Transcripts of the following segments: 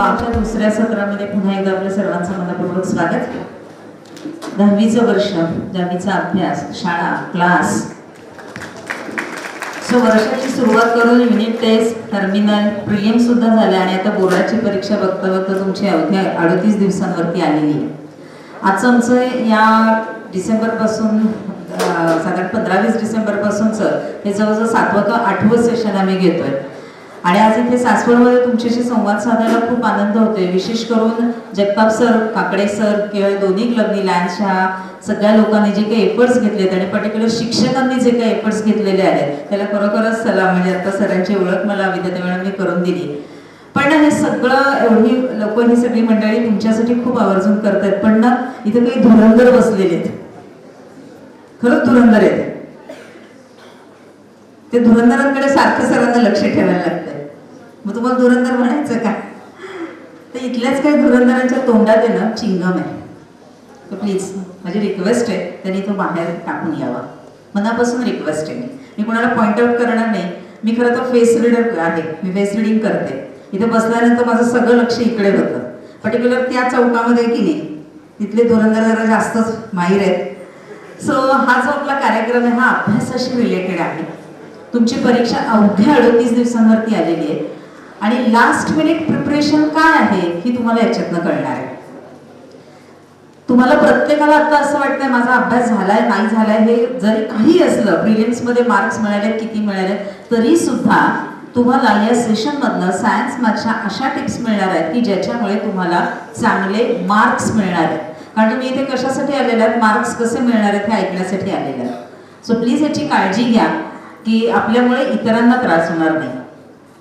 आमच्या दुसऱ्या सत्रामध्ये पुन्हा एकदा आपल्या सर्वांचं मनपूर्वक स्वागत. 10वीचं वर्ष, 10वीचा अभ्यास, शाळा, क्लास, सो वर्षाची सुरुवात करून युनिट टेस्ट, टर्मिनल, प्रिलिम सुद्धा झाल्या आणि आता बोर्डाची परीक्षा बघता बघता तुमची अवघ्या 38 दिवसांवरती आलेली आहे. आजचं आमचं या डिसेंबरपासून साधारण 15-20 डिसेंबरपासूनचं हे जवळजवळ 7वं का 8वं सेशन आम्ही घेतोय आणि आज इथे सासवडमध्ये तुमच्याशी संवाद साधायला खूप आनंद होतोय. विशेष करून जगताप सर, काकडे सर किंवा दोन्ही क्लबनी, लायन्सच्या सगळ्या लोकांनी जे काही एफर्ट्स घेतलेत आणि पर्टिक्युलर शिक्षकांनी जे काही एफर्ट्स घेतलेले आहेत त्याला खरोखरच सलाम. म्हणजे आता सरांची ओळख मला विद्यार्थी मॅडमनी करून दिली. पण हे सगळं एवढी लोक, ही सगळी मंडळी तुमच्यासाठी खूप आवर्जून करतायत. पण ना इथे काही धुरंधर बसलेले आहेत, खरंच धुरंधर आहेत. ते धुरंधरांकडे सारखं सरांना लक्ष ठेवायला लागतंय. मग तुम्हाला धुरंधर म्हणायचं का? तर इथल्याच काही धुरंधरांच्या तोंडात आहे ना चिंगम आहे. तर प्लीज माझी रिक्वेस्ट आहे त्यांनी तो बाहेर टाकून यावा. मनापासून रिक्वेस्ट आहे. मी कोणाला पॉइंट आउट करणार नाही. मी खरं तर फेस रीडर आहे, मी फेस रीडिंग करते. इथे बसल्यानंतर माझं सगळं लक्ष इकडे होतं. पर्टिक्युलर त्या चौकामध्ये की नाही, तिथले धुरंधर जरा जास्तच माहीर आहेत. सो हा जो आपला कार्यक्रम आहे हा अभ्यासाशी रिलेटेड आहे. तुमची परीक्षा अवघ्या 38 दिवसांवरती आलेली आहे आणि लास्ट मिनिट प्रिपरेशन काय आहे ही तुम्हाला याच्यातनं कळणार आहे. तुम्हाला प्रत्येकाला आता असं वाटतंय माझा अभ्यास झालाय नाही झालाय, हे जरी काही असलं, प्रिलिम्स मध्ये मार्क्स मिळाले किती मिळाले तरी सुद्धा तुम्हाला या सेशन मधनं सायन्स मॅथ्सच्या अशा टिप्स मिळणार आहेत की ज्याच्यामुळे तुम्हाला चांगले मार्क्स मिळणार आहेत. कारण तुम्ही इथे कशासाठी आलेले आहेत, मार्क्स कसे मिळणार आहेत हे ऐकण्यासाठी आलेले आहेत. सो प्लीज याची काळजी घ्या की आपल्यामुळे इतरांना त्रास होणार नाही.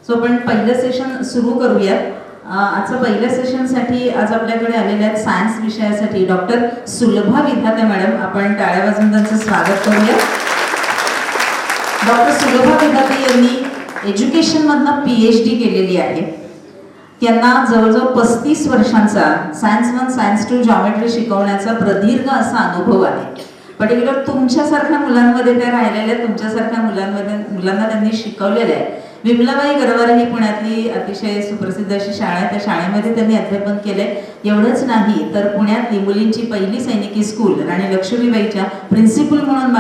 सो आपण पहिलं सेशन सुरू करूयात. आजचं पहिल्या सेशनसाठी आज आपल्याकडे आलेल्या आहेत सायन्स विषयासाठी डॉक्टर सुलभा विधाते मॅडम. आपण टाळ्या वाजवून त्यांचं स्वागत करूया. डॉक्टर सुलभा विधाते यांनी एज्युकेशनमधनं PhD केलेली आहे. त्यांना जवळजवळ 35 वर्षांचा सायन्स 1 सायन्स 2 जॉमेट्री शिकवण्याचा प्रदीर्घ असा अनुभव आहे. पर्टिक्युलर तुमच्यासारख्या मुलांमध्ये त्या राहिलेल्या, तुमच्यासारख्या मुलांना त्यांनी शिकवलेलं आहे. विमलाबाई गरवारे ही पुण्यातली अतिशय सुप्रसिद्ध अशी शाळा आहे. त्या शाळेमध्ये त्यांनी अध्यापन केलंय. एवढंच नाही तर पुण्यातली मुलींची पहिली सैनिकी स्कूल राणी लक्ष्मीबाईच्या प्रिन्सिपल म्हणून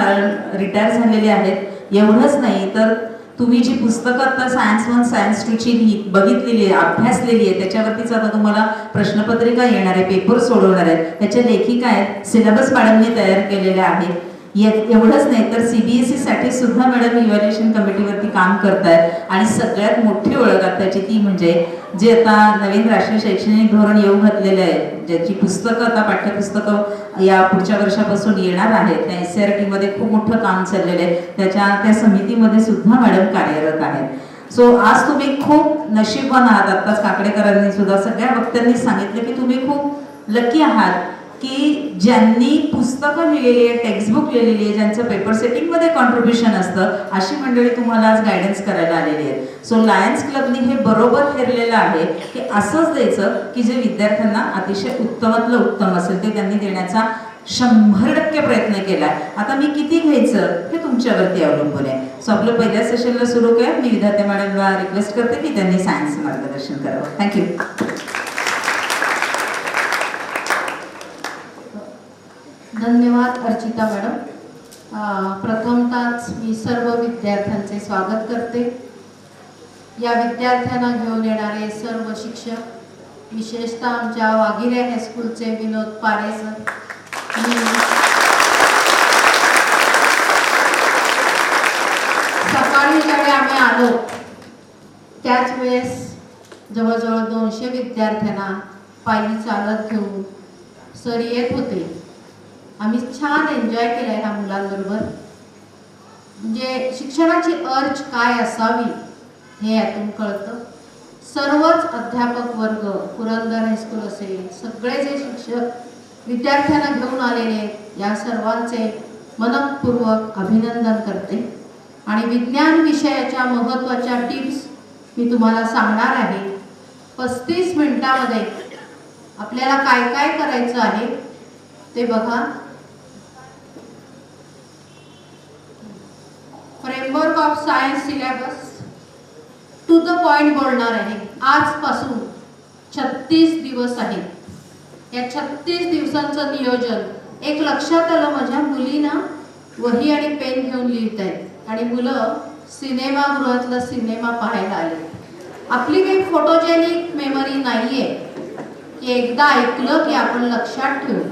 रिटायर झालेले आहेत. एवढंच नाही तर तुम्ही जी पुस्तकं आता सायन्स 1 सायन्स 2 ची बघितलेली आहे, अभ्यासलेली आहे, त्याच्यावरतीच आता तुम्हाला प्रश्नपत्रिका येणार आहे, पेपर सोडवणार आहेत, त्याच्या लेखिका आहेत, सिलेबस मॅडमने तयार केलेल्या आहेत. एवढंच नाही तर CBSE साठी सुद्धा मॅडम इव्हॅल्युएशन कमिटीवरती काम करतायत. आणि सगळ्यात मोठी ओळख त्याची ती म्हणजे जे आता नवीन राष्ट्रीय शैक्षणिक धोरण येऊ घातलेलं आहे, ज्याची पुस्तकं आता पाठ्यपुस्तकं या पुढच्या वर्षापासून येणार आहेत, त्या SCERT मध्ये खूप मोठं काम चाललेलं आहे. त्या समितीमध्ये सुद्धा मॅडम कार्यरत आहेत. सो आज तुम्ही खूप नशीबवान आहात. आत्ताच काकडेकरांनी सुद्धा सगळ्या वक्त्यांनी सांगितलं की तुम्ही खूप लकी आहात की ज्यांनी पुस्तकं लिहिलेली आहे, टेक्स्टबुक लिहिलेली आहे, ज्यांचं पेपर सेटिंगमध्ये कॉन्ट्रीब्युशन असतं, अशी मंडळी तुम्हाला आज गायडन्स करायला आलेली आहेत. सो लायन्स क्लबनी हे बरोबर ठरलेलं आहे की असंच द्यायचं की जे विद्यार्थ्यांना अतिशय उत्तमातलं उत्तम असेल ते त्यांनी देण्याचा 100% प्रयत्न केला. आता मी किती घ्यायचं हे तुमच्यावरती अवलंबून आहे. सो आपलं पहिल्या सेशनला सुरू करूया. मी विधाते मॅडमला रिक्वेस्ट करते की त्यांनी सायन्स मार्गदर्शन करावं. थँक्यू. धन्यवाद अर्चिता मॅडम. प्रथमतःच मी सर्व विद्यार्थ्यांचे स्वागत करते. या विद्यार्थ्यांना घेऊन येणारे सर्व शिक्षक, विशेषतः आमच्या वाघिरे हायस्कूलचे विनोद पारे सर. सकाळी ज्यावेळी आम्ही आलो त्याच वेळेस जवळजवळ 200 विद्यार्थ्यांना पायी चालत घेऊन सर येत होते. आम्ही छान एन्जॉय केला ह्या मुलांबरोबर. म्हणजे शिक्षणाची अर्ज काय असावी हे यातून कळतं. सर्वच अध्यापक वर्ग, पुरंदर हायस्कूल असेल, सगळे जे शिक्षक विद्यार्थ्यांना घेऊन आलेले या सर्वांचे मनपूर्वक अभिनंदन करते. आणि विज्ञान विषयाच्या महत्त्वाच्या टिप्स मी तुम्हाला सांगणार आहे. 35 मिनिटामध्ये आपल्याला काय काय करायचं आहे ते बघा. Framework of science syllabus to the point बोलणार आहे. आजपासून 36 दिवस आहेत. या 36 दिवसांचं नियोजन एक लक्षात आलं, माझ्या मुलीनं वही आणि पेन घेऊन लिहित आहेत आणि मुलं सिनेमागृहातला सिनेमा पाहायला आले. आपली काही फोटोजेनिक मेमरी नाहीये की एकदा ऐकलं की आपण लक्षात ठेवू.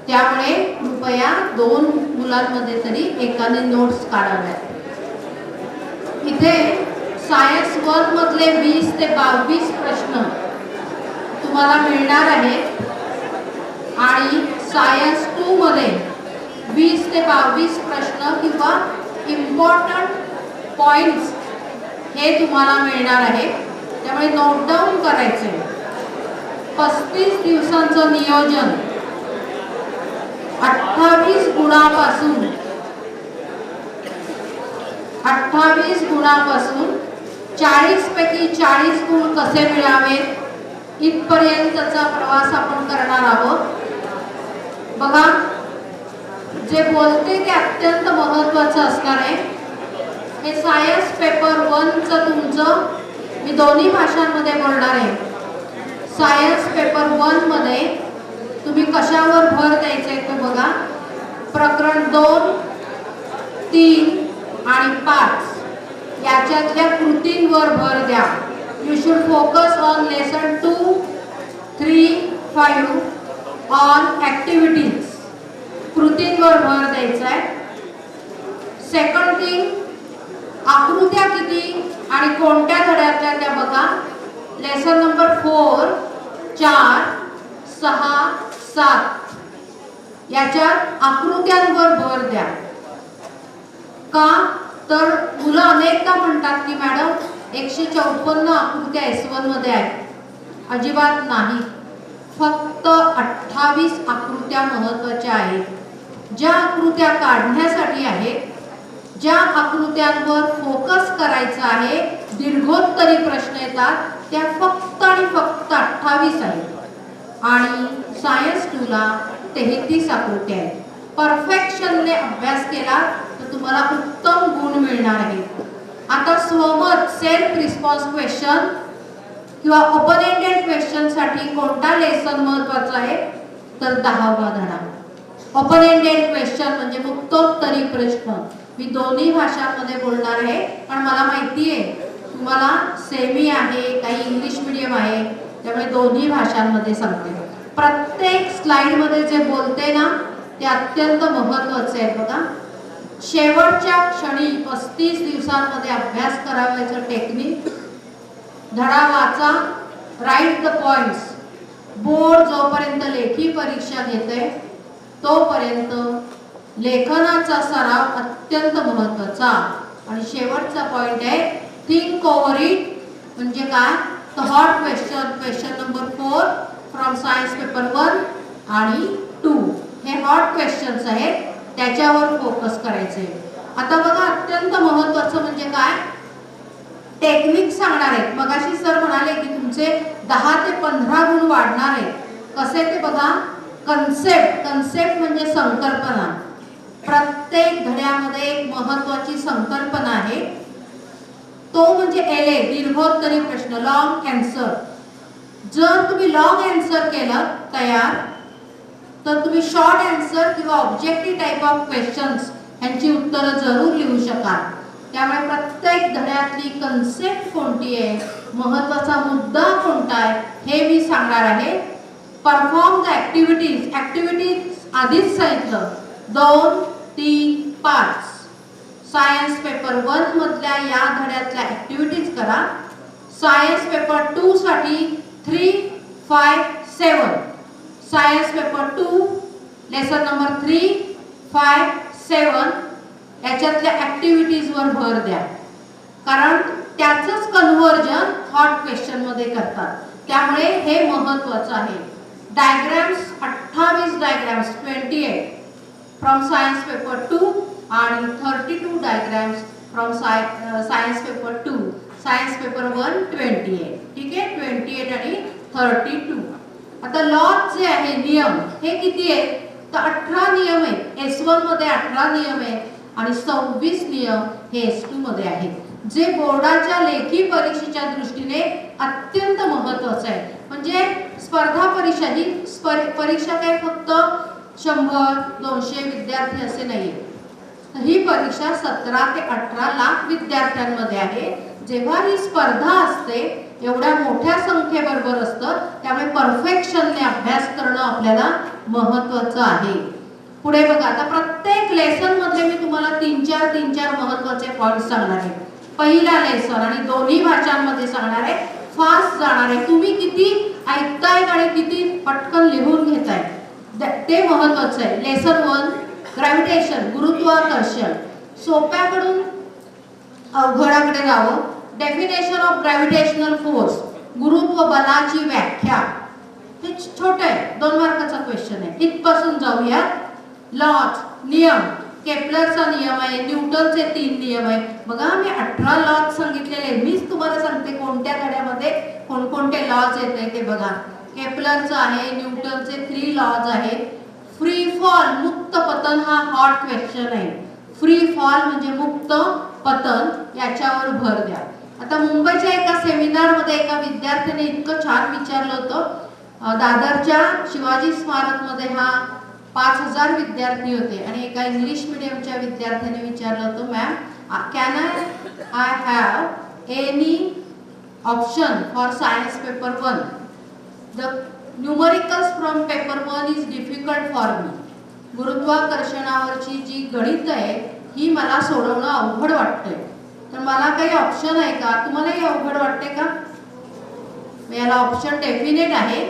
त्यामुळे कृपया 2 मुलांमध्ये तरी एकाने नोट्स काढाव्यात. इथे सायन्स 1 मधले 20 ते 22 प्रश्न तुम्हाला मिळणार आहेत आणि सायन्स 2 मध्ये 20 ते 22 प्रश्न किंवा इम्पॉर्टंट पॉइंट्स हे तुम्हाला मिळणार आहे. त्यामुळे नोट डाऊन करायचे. 35 दिवसांचं नियोजन 28 गुणापासून 40 पैकी 40 गुण कसे मिळावेत इथपर्यंतचा प्रवास आपण करणार आहोत. बघा, जे बोलते ते अत्यंत महत्त्वाचं असणार आहे. हे सायन्स पेपर 1चं तुमचं मी दोन्ही भाषांमध्ये बोलणार आहे. सायन्स पेपर 1 मध्ये तुम्ही कशावर भर द्यायचा आहे ते बघा. प्रकरण 2, 3 आणि 5 याच्यातल्या कृतींवर भर द्या. You should focus on lesson 2, 3, 5 on activities. कृतींवर भर द्यायचा आहे. सेकंड थिंग, आकृत्या किती आणि कोणत्या धड्यातल्या त्या बघा. लेसन नंबर 4, 4, 6, 7 याच्यात आकृत्यांवर भर द्या. का तर मुलं अनेकदा म्हणतात की मॅडम 154 आकृत्या S1 मध्ये आहेत. अजिबात नाही. फक्त 28 आकृत्या महत्त्वाच्या आहेत. ज्या आकृत्या काढण्यासाठी आहेत, ज्या आकृत्यांवर फोकस करायचा आहे, दीर्घोत्तरी प्रश्न येतात, त्या फक्त आणि फक्त 28 आहेत. आणि सायन्स 2ला 33 आकृत्या आहेत. परफेक्शनने अभ्यास केला तर तुम्हाला उत्तम गुण मिळणार आहेत. आता स्वमत सेल्फ रिस्पॉन्स क्वेश्चन किंवा ओपन एंडेड क्वेश्चन साठी कोणता लेसन महत्त्वाचा आहे तर 10वा धडा. ओपन एंडेड क्वेश्चन म्हणजे मुक्तोत्तरी प्रश्न. मी दोन्ही भाषांमध्ये बोलणार आहे, पण मला माहिती आहे तुम्हाला सेमी आहे, काही इंग्लिश मीडियम आहे, त्यामुळे दोन्ही भाषांमध्ये सांगते. प्रत्येक स्लाइडमध्ये जे बोलते ना ते अत्यंत महत्त्वाचे आहे. बघा, शेवटच्या क्षणी 35 दिवसांमध्ये अभ्यास करावयाचं टेक्निक. धडा वाचा, राईट द पॉइंट्स. बोर्ड जोपर्यंत लेखी परीक्षा घेते तोपर्यंत लेखनाचा सराव अत्यंत महत्त्वाचा. आणि शेवटचा पॉइंट आहे थिंक ओव्हर इट. म्हणजे काय, तर hot question, question number 4 from science paper 1 आणि 2 हे हॉट क्वेश्चन्स आहेत, त्याच्यावर फोकस करायचे. आता बघा, अत्यंत महत्त्वाचं म्हणजे काय, टेक्निक सांगणार आहेत. मगाशी सर म्हणाले की तुमचे 10 ते 15 गुण वाढणार आहेत. कसे ते बघा. कन्सेप्ट म्हणजे संकल्पना. प्रत्येक धड्यामध्ये एक महत्त्वाची संकल्पना आहे, तो म्हणजे LA दीर्घोत्तरी प्रश्न, लॉंग आन्सर. जर तुम्ही लॉंग आन्सर केलं तयार तर तुम्ही शॉर्ट आन्सर किंवा ऑब्जेक्टिव्ह टाइप ऑफ क्वेश्चन्स यांची उत्तरं जरूर लिहू शकाल. त्यामुळे प्रत्येक धड्यातली कन्सेप्ट कोणती आहे, महत्त्वाचा मुद्दा कोणता आहे हे मी सांगणार आहे. परफॉर्म द ॲक्टिव्हिटीज आधीच सांगितलं. 2, 3, 5 सायन्स पेपर 1 मधल्या या धड्यातल्या ॲक्टिव्हिटीज करा. सायन्स पेपर 2 साठी 3, 5, 7 सायन्स पेपर 2 लेसन नंबर 3, 5, 7 याच्यातल्या ॲक्टिव्हिटीजवर भर द्या. कारण त्याचंच कन्व्हर्जन हॉट क्वेश्चन मध्ये करतात. त्यामुळे हे महत्त्वाचं आहे. Diagrams 28 diagrams 28 from science paper 2 आणि 32 diagrams from science paper 2. Science paper 1 28. ठीक आहे, 28 आणि 32. आता लॉज जे आहे, नियम हे किती आहेत तर 18 नियम आहेत. S1 मध्ये 18 नियम आहेत आणि 26 नियम हे S2 मध्ये आहेत. जे बोर्डाच्या लेखी परीक्षेच्या दृष्टीने अत्यंत महत्त्वाचं आहे. म्हणजे स्पर्धा परीक्षा ही परीक्षा काय फक्त 100-200 विद्यार्थी असे नाही. ही परीक्षा 17 ते 18 लाख विद्यार्थ्यांमध्ये आहे. जेव्हा ही स्पर्धा असते एवढ्या मोठ्या संख्येबरोबर असतं, त्यामुळे परफेक्शनने अभ्यास करणं आपल्याला महत्त्वाचं आहे. पुढे बघा, आता प्रत्येक लेसन मध्ये मी तुम्हाला 3-4 महत्त्वाचे पॉइंट्स सांगणार आहे. पहिला लेसन आणि दोन्ही भाषांमध्ये सांगणार आहे, फास्ट जाणार आहे. तुम्ही किती ऐकताय आणि किती पटकन लिहून घेताय ते महत्त्वाचं आहे. लेसन 1, ग्रॅव्हिटेशन, गुरुत्वाकर्षण. सोप्याकडून अवघडाकडे जावं. डेफिनेशन ऑफ ग्रॅव्हिटेशनल फोर्स, गुरुत्व बलाची व्याख्या. हे छोटं आहे, 2 मार्काचा क्वेश्चन आहे. इथपासून जाऊया. लॉज, नियम, केपलरचा नियम आहे, न्यूटनचे 3 नियम आहे. बघा, मी 18 लॉज सांगितलेले. मीच तुम्हाला सांगते कोणत्या धड्यामध्ये कोणकोणते लॉज येते ते बघा. केपलरचा आहे, न्यूटनचे 3 लॉज आहेत. फ्री फॉल, मुक्त पतन, हा हॉट क्वेश्चन आहे. फ्री फॉल म्हणजे मुक्त पतन, याच्यावर भर द्या. आता मुंबईच्या एका सेमिनारमध्ये एका विद्यार्थ्याने इतकं छान विचारलं होतं. दादरच्या शिवाजी स्मारकमध्ये हा 5000 विद्यार्थी होते आणि एका इंग्लिश मीडियमच्या विद्यार्थ्याने विचारलं होतं, ma'am can I have any option for science paper 1? The numericals from paper 1 is difficult for me. गुरुत्वाकर्षणावरची जी गणित आहे ही मला सोडवणं अवघड वाटतंय, तर मला काही ऑप्शन आहे का? तुम्हालाही अवघड वाटते का? याला ऑप्शन डेफिनेट आहे.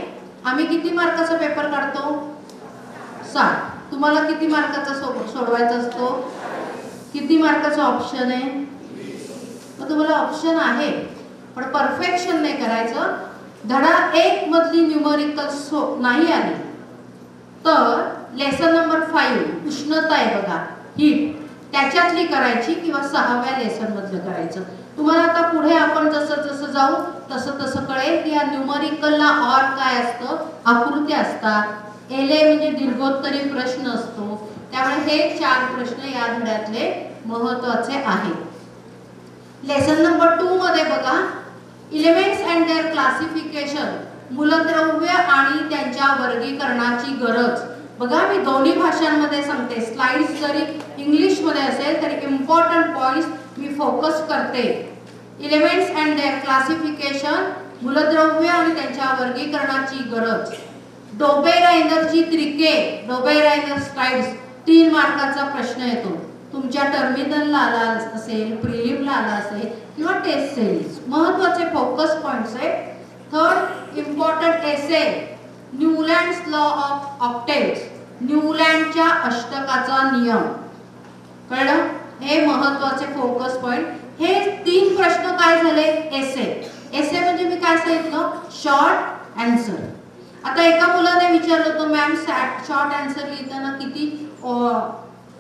आम्ही किती मार्काचा पेपर काढतो? 60. तुम्हाला किती मार्काचा सोडवायचा असतो? किती मार्काचा ऑप्शन आहे? मग तुम्हाला ऑप्शन आहे, पण परफेक्शन नाही करायचं. धडा 1 मधली न्यूमरिकल्स नाही आली तर लेसन नंबर 5 उष्णता आहे बघा, हीट, त्याच्यातली करायची किंवा 6व्या लेसन मधलं करायचं. तुम्हाला आता पुढे आपण जसं जसं जाऊ तसं तसं कळेल की या न्यूमरिकलला ऑर काय असतं, आकृत्या असतात. एले म्हणजे दीर्घोत्तरी प्रश्न असतो. त्यामुळे हे 4 प्रश्न या धड्यातले महत्त्वाचे आहेत. लेसन नंबर 2 मध्ये बघा, एलिमेंट्स अँड देअर क्लासिफिकेशन, मूलद्रव्य आणि त्यांच्या वर्गीकरणाची गरज. बघा, मी दोन्ही भाषांमध्ये सांगते. स्लाइड्स जरी इंग्लिश मध्ये असेल तरी इम्पॉर्टंट पॉइंट्स मी फोकस करते. एलिमेंट्स अँड देअर क्लासिफिकेशन, मूलद्रव्य आणि त्यांच्या वर्गीकरणाची गरज. डोबेराइनरची त्रिके, डोबेराइनर स्लाइड्स 3 मार्काचा प्रश्न येतो. तुमच्या टर्मिनलला आला असेल, प्रिलिमला आला असेल किंवा टेस्ट सिरीज. महत्त्वाचे फोकस पॉइंट्स आहेत. Third important essay, Newlands law of octaves, न्यूलँडच्या अष्टकाचा नियम. कळलं? हे महत्त्वाचे फोकस पॉइंट. हे 3 प्रश्न काय झाले? एसे. एसे म्हणजे मी काय सांगितलं? Short answer. आता एका मुलाने विचारलं होतं, मॅम शॉर्ट आन्सर लिहिताना किती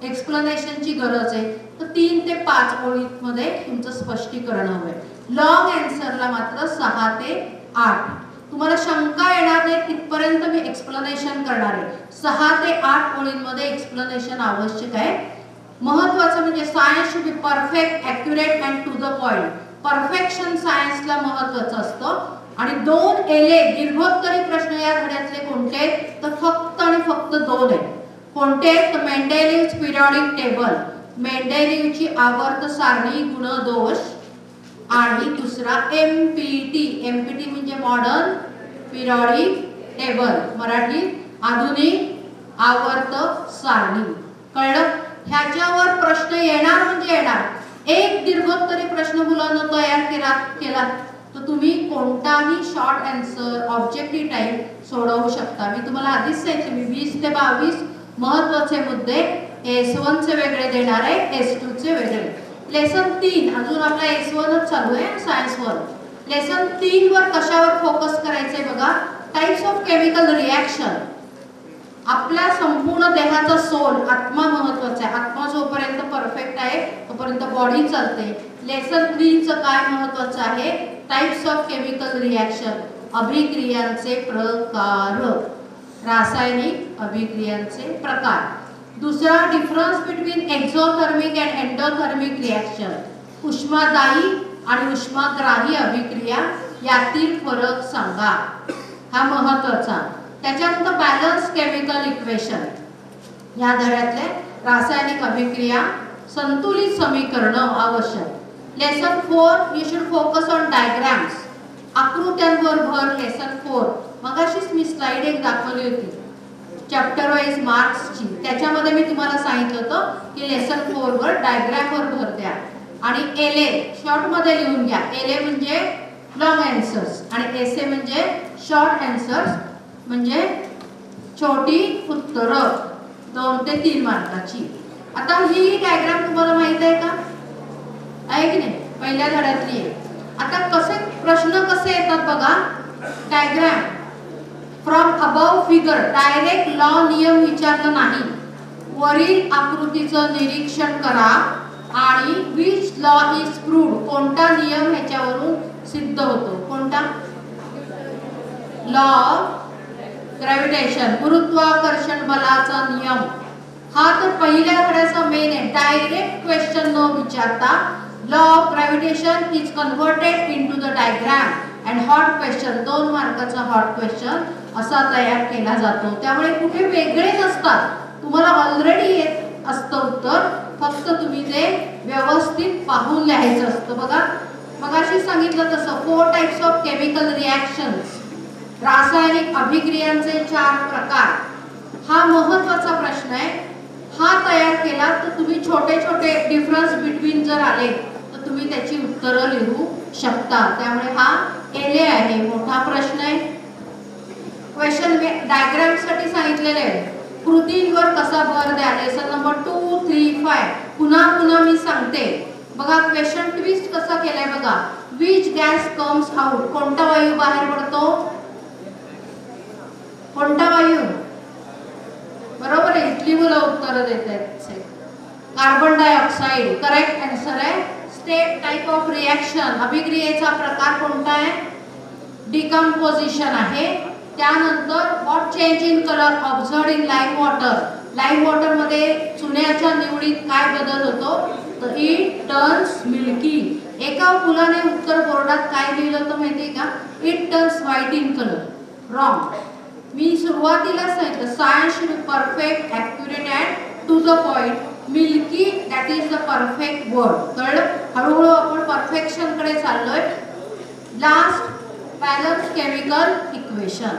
एक्सप्लेनेशनची गरज आहे? तर 3 ते 5 ओळीमध्ये तुमचं स्पष्टीकरण हवंय. लॉंग आन्सरला मात्र 6 ते 8. तुम्हाला शंका येणार नाही तिथपर्यंत मी एक्सप्लेनेशन करणार आहे. 6 ते 8 ओळींमध्ये एक्सप्लेनेशन आवश्यक आहे. महत्त्वाचं म्हणजे science should be perfect, accurate and to the point. Perfection सायन्सला महत्त्वाचं असतं. आणि 2 एले दीर्घोत्तरी प्रश्न या धड्यातले कोणते आहेत? तर फक्त आणि फक्त 2 आहेत. कोणते? तर मेंडेलिव्हज पिरियॉडिक टेबल, मेंडेलिव्हची आवर्त सारणी गुणदोष, आणि दुसरा एमपीटी. एमपीटी म्हणजे मॉडर्न पिरियॉडिक टेबल, मराठीत आधुनिक आवर्त सारणी. कळलं? ह्याच्यावर प्रश्न येणार म्हणजे येणार. एक दीर्घोत्तरी प्रश्न मुलांना तयार केला तर तुम्ही कोणताही शॉर्ट आन्सर ऑब्जेक्टिव्ह टाइप सोडवू शकता. मी तुम्हाला आधीच सांगितले, मी 20 ते 22 महत्त्वाचे मुद्दे S1 चे वेगळे देणार आहे, S2 चे वेगळे. लेसन 3 अजून आपला S1 चालू आहे सायन्स 1. लेसन 3 वर कशावर फोकस करायचंय बघा? Types of chemical reaction. आपल्या संपूर्ण देहाचा सोल, आत्मा महत्त्वाचा आहे. आत्मा जोपर्यंत परफेक्ट आहे तोपर्यंत बॉडी चालते. लेसन 3 चं काय महत्त्वाचं आहे? टाइप्स ऑफ केमिकल रिॲक्शन, अभिक्रियांचे प्रकार, रासायनिक अभिक्रियांचे प्रकार. दुसरा difference between exothermic and endothermic reaction. उष्मादायी आणि उष्माग्राही अभिक्रिया यातील फरक सांगा. हा महत्वाचा. त्याच्यानंतर बॅलन्स केमिकल इक्वेशन या धड्यातले रासायनिक अभिक्रिया संतुलित समीकरण आवश्यक. Lesson 4 you should focus on diagrams. आकृत्यांवर भर लेसन 4. मगाशीच मी स्लाइड एक दाखवली होती चॅप्टर वाईज मार्क्सची. त्याच्यामध्ये मी तुम्हाला सांगितलं होतं की लेसन 4 वर डायग्रामवर भर द्या. आणि एलए शॉर्ट मध्ये लिहून घ्या. एलए म्हणजे लॉंग आन्सर्स आणि एसए म्हणजे शॉर्ट आन्सर्स, म्हणजे छोटी उत्तरं 2 ते 3 मार्काची. आता ही डायग्राम तुम्हाला माहित आहे का? आहे की नाही? पहिल्या धड्यातली आहे. आता कसे प्रश्न कसे येतात बघा. Diagram from above figure direct law नियम विचारलं नाही. वरील आकृतीचं निरीक्षण करा आणि विच लॉ इज प्रूव्ड. कोणता नियम ह्याच्यावरून सिद्ध होतो? कोणता? लॉ ग्रॅव्हिटेशन, गुरुत्वाकर्षण बलाचा नियम. हा तर पहिल्या धड्याचा मेन आहे. डायरेक्ट क्वेश्चन न विचारता law of gravitation is converted into the diagram and hot question, 2 मार्काचा हॉट क्वेश्चन असा तयार केला जातो. त्यामुळे कुठे वेगळे नसतात. तुम्हाला ऑलरेडी येत असतं उत्तर, फक्त तुम्ही ते व्यवस्थित पाहून लिहायचं असतं. बघा मगाशी सांगितलं तसं 4 टाइप्स ऑफ केमिकल रिॲक्शन्स, रासायनिक अभिक्रियांचे 4 प्रकार. हा महत्वाचा प्रश्न आहे. हा तयार केला तर तुम्ही छोटे छोटे डिफरन्स बिटवीन जर आले तर तुम्ही त्याची उत्तरं लिहू शकता. त्यामुळे हा एलए आहे. मोठा प्रश्न आहे. क्वेश्चन डायग्राम साठी सांगितलेले आहे. कृतींवर कसा भर द्या. Lesson number 2, 3, 5. पुन्हा पुन्हा मी सांगते. बघा क्वेश्चन ट्विस्ट कसा केलाय बघा. Which gas comes out. कोणता वायू बाहेर पडतो? कोणता वायू? बरोबर आहे. इथली मुलं उत्तर देत आहेत. कार्बन डायऑक्साइड करेक्ट आन्सर आहे. स्टेट टाइप ऑफ रिएक्शन, अभिक्रियेचा प्रकार कोणता आहे? डिकम्पोजिशन आहे. त्यानंतर what change in colour observed in lime water. Lime water मध्ये चुन्याच्या निवडीत काय बदल होतो? तर इट टर्न्स मिल्की. एका मुलाने उत्तर बोर्डात काय लिहिलं होतं माहितीये का? It turns white in colour. Wrong. मी सुरुवातीला सांगितलं science should be perfect, accurate and to the point. Milky that is the perfect word. कळलं? हळूहळू आपण परफेक्शन कडे चाललोय. लास्ट बॅलन्स केमिकल इक्वेशन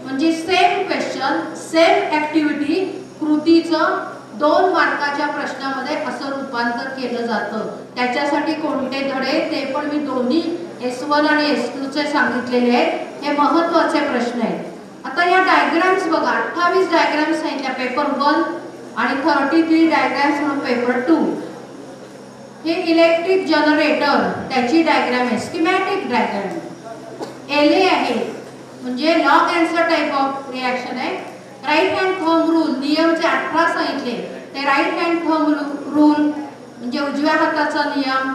म्हणजे सेम क्वेश्चन सेम ॲक्टिव्हिटी कृतीचं 2 मार्काच्या प्रश्नामध्ये असं रूपांतर केलं जातं. त्याच्यासाठी कोणते धडे ते पण मी दोन्ही S1 आणि S2 चे सांगितलेले आहेत. हे महत्त्वाचे प्रश्न आहेत. आता या डायग्राम्स बघा. 28 डायग्राम्स सांगितल्या पेपर 1 आणि 33 डायग्राम्स म्हणून पेपर 2. हे इलेक्ट्रिक जनरेटर त्याची डायग्राम आहे. Schematic diagram. एलए आहे म्हणजे log answer type of reaction आहे. राईट हँड थंब रूल नियमचे 18 सांगितले. ते राईट हँड थंब रूल म्हणजे उजव्या हाताचा नियम,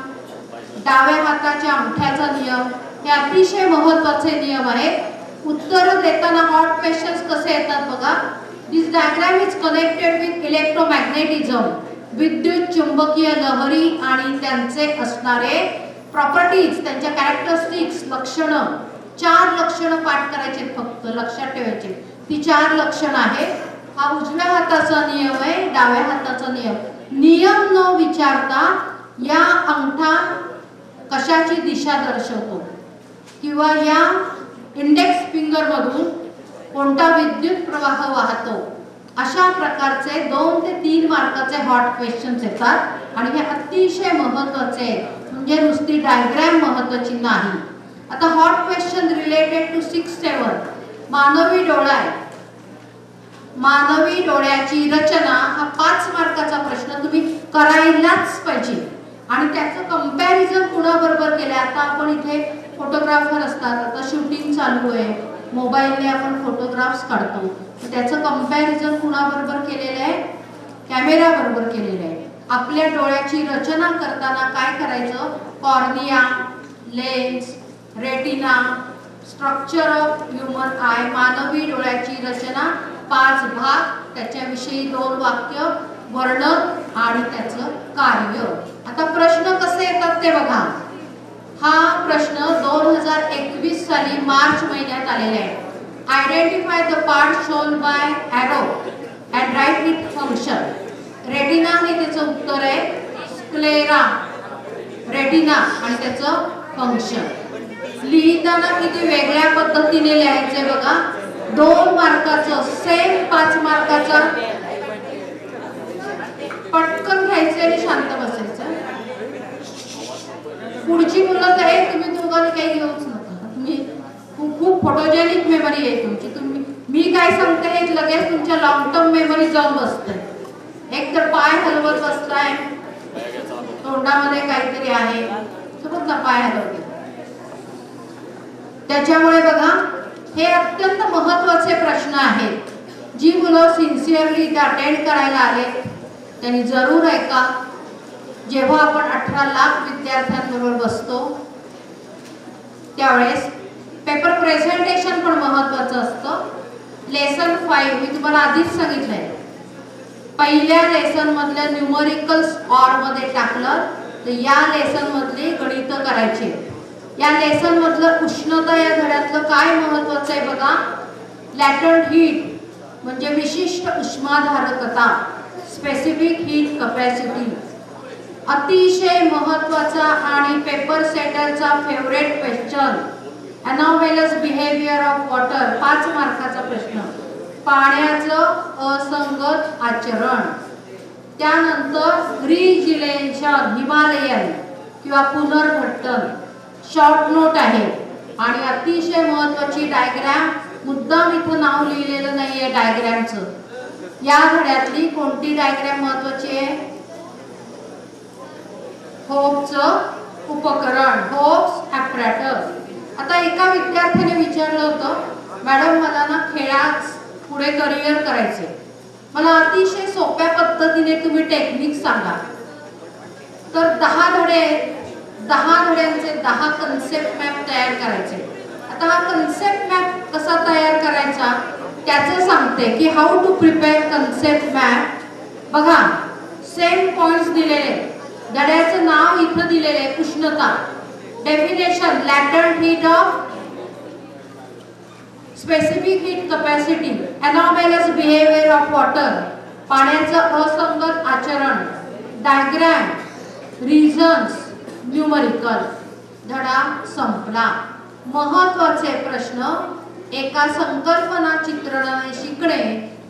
डाव्या हाताच्या अंगठ्याचा नियम. हे अतिशय महत्त्वाचे नियम आहेत. उत्तर देताना हॉट क्वेश्चन्स कसे येतात बघा. दिस डायग्राम इज कनेक्टेड विथ इलेक्ट्रोमॅग्नेटिझम. विद्युत चुंबकीय लहरी आणि त्यांचे असणारे प्रॉपर्टीज, त्यांच्या कॅरेक्टरिस्टिक्स, लक्षणं. 4 लक्षणं पाठ करायचे फक्त, लक्षात ठेवायचे. ती 4 लक्षणं आहेत. हा उजव्या हाताचा नियम आहे, डाव्या हाताचा नियम. नियम न विचारता या अंगठा कशाची दिशा दर्शवतो किंवा या इंडेक्स फिंगर मधून कोणता विद्युत प्रवाह वाहतो, अशा प्रकारचे 2 ते 3 मार्काचे हॉट क्वेश्चन्स येतात आणि हे अतिशय महत्त्वाचे आहेत. म्हणजे नुसती डायग्राम महत्त्वाची नाही. आता हॉट क्वेश्चन रिलेटेड टू 6-7. मानवी डोळा आहे. मानवी डोळ्याची रचना हा 5 मार्काचा प्रश्न तुम्ही करायलाच पाहिजे आणि त्याचं कंपॅरिझन कुणाबरोबर केलं. आता आपण इथे फोटोग्राफर असतात, आता शूटिंग चालू आहे, मोबाईलने आपण फोटोग्राफ्स काढतो, तर त्याचं कंपॅरिझन कुणाबरोबर केलेलं आहे? कॅमेरा बरोबर केलेलं आहे. आपल्या डोळ्याची रचना करताना काय करायचं? Cornea, lens, retina, structure of human I, मानवी डोळ्याची रचना 5 भाग, त्याच्याविषयी 2 वाक्य, वर्णन आणि त्याचं कार्य. आता प्रश्न कसे येतात ते बघा. हा प्रश्न 2021 साली मार्च महिन्यात आलेला आहे. Identify the part shown by arrow and write it function. Retina हे त्याचं उत्तर आहे. स्क्लेरा, रेटिना आणि त्याचं फंक्शन. लिहिताना किती वेगळ्या पद्धतीने लिहायचंय बघा. 2 मार्काचं सेम 5 मार्काचं पटकन घ्यायचं आणि शांत बसायचं. पुढची मुलं तर आहे, तुम्ही दोघांनी काही घेऊच नका. तुम्ही खूप फोटोजेनिक मेमरी आहे तुमची. तुम्ही मी काय सांगते हे लगेच तुमच्या लॉंग टर्म मेमरी जाऊन बसते. एक तर पाय हलवत बसताय, तोंडामध्ये काहीतरी आहे, सोबत पाय हलवते. त्याच्यामुळे बघा हे अत्यंत महत्त्वाचे प्रश्न आहेत. जी मुलं सिन्सिअरली इथे अटेंड करायला आले त्यांनी जरूर ऐका. जेव्हा आपण 18 लाख विद्यार्थ्यांबरोबर बसतो त्यावेळेस पेपर प्रेझेंटेशन पण महत्त्वाचं असतं. लेसन 5 मी तुम्हाला आधीच सांगितलंय. पहिल्या लेसन मधल्या न्यूमरिकल्स ऑर मध्ये टाकलं तर या लेसन मधले गणित करायचे. या लेसन मधलं उष्णता या धड्यातलं काय महत्वाचं आहे बघा. लॅटंट हीट म्हणजे विशिष्ट उष्माधारकता, स्पेसिफिक हीट कपॅसिटी. अतिशय महत्वाचा आणि पेपर सेटरचा favourite question anomalous behaviour of water. 5 मार्काचा प्रश्न. पाण्याचं असंगत आचरण. त्यानंतर रिजिलेशन, हिमालयन किंवा पुनर्भट्टन शॉर्ट नोट आहे. आणि अतिशय महत्वाची डायग्राम, मुद्दाम इथं नाव लिहिलेलं नाहीये डायग्रामचं. या धड्यातली कोणती डायग्राम महत्वाची आहे? होप्सचं उपकरण, होप्स ॲपॅरेटस. आता एका विद्यार्थ्याने विचारलं होतं, मॅडम मला ना खेळात पुढे करिअर करायचे, मला अतिशय सोप्या पद्धतीने तुम्ही टेक्निक सांगा. तर 10 धडे, 10 धड्यांचे 10 कन्सेप्ट मॅप तयार करायचे. आता हा कन्सेप्ट मॅप कसा तयार करायचा त्याचं सांगते की how to prepare concept map. बघा सेम पॉइंट्स दिलेले, धड्याचं नाव इथं दिलेले, उष्णता. Definition latent heat of, specific heat capacity, anomalous behaviour of water, पाण्याचं असंगत आचरण, डायग्राम, रिझन्स, न्यूमरिकल. धडा संपला. महत्वाचे प्रश्न एका संकल्पना चित्रणाने शिकणे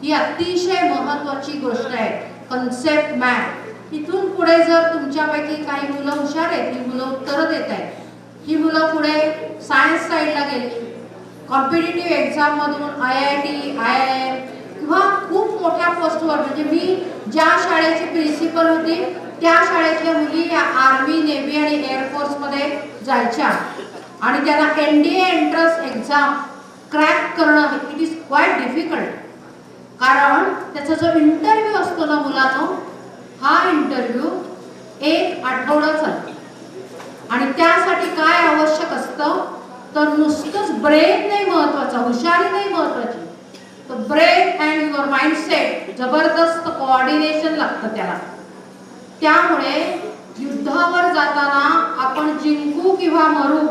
ही अतिशय महत्वाची गोष्ट आहे. Concept map. इथून पुढे जर तुमच्यापैकी काही मुलं हुशार आहेत, ही मुलं उत्तरं देत आहेत, ही मुलं पुढे सायन्स साईडला गेली, कॉम्पिटिटिव्ह एक्झाम मधून IIT, IIM किंवा खूप मोठ्या पोस्टवर, म्हणजे मी ज्या शाळेची प्रिन्सिपल होती त्या शाळेतल्या मुली या आर्मी, नेव्ही आणि एअरफोर्स मध्ये जायच्या आणि त्यांना NDA एंट्रन्स एक्झाम क्रॅक करणं इट इज क्वाईट डिफिकल्ट. कारण त्याचा जो इंटरव्ह्यू असतो ना मुलांनो, हा इंटरव्ह्यू 1 आठवडा चालतो. आणि त्यासाठी काय आवश्यक असतं तर नुसतंच ब्रेन नाही महत्वाचा, हुशारी नाही महत्वाची, तर ब्रेन अँड युअर माइंडसेट, जबरदस्त कोऑर्डिनेशन लागतं त्याला. त्यामुळे युद्धावर जाताना आपण जिंकू किंवा मरू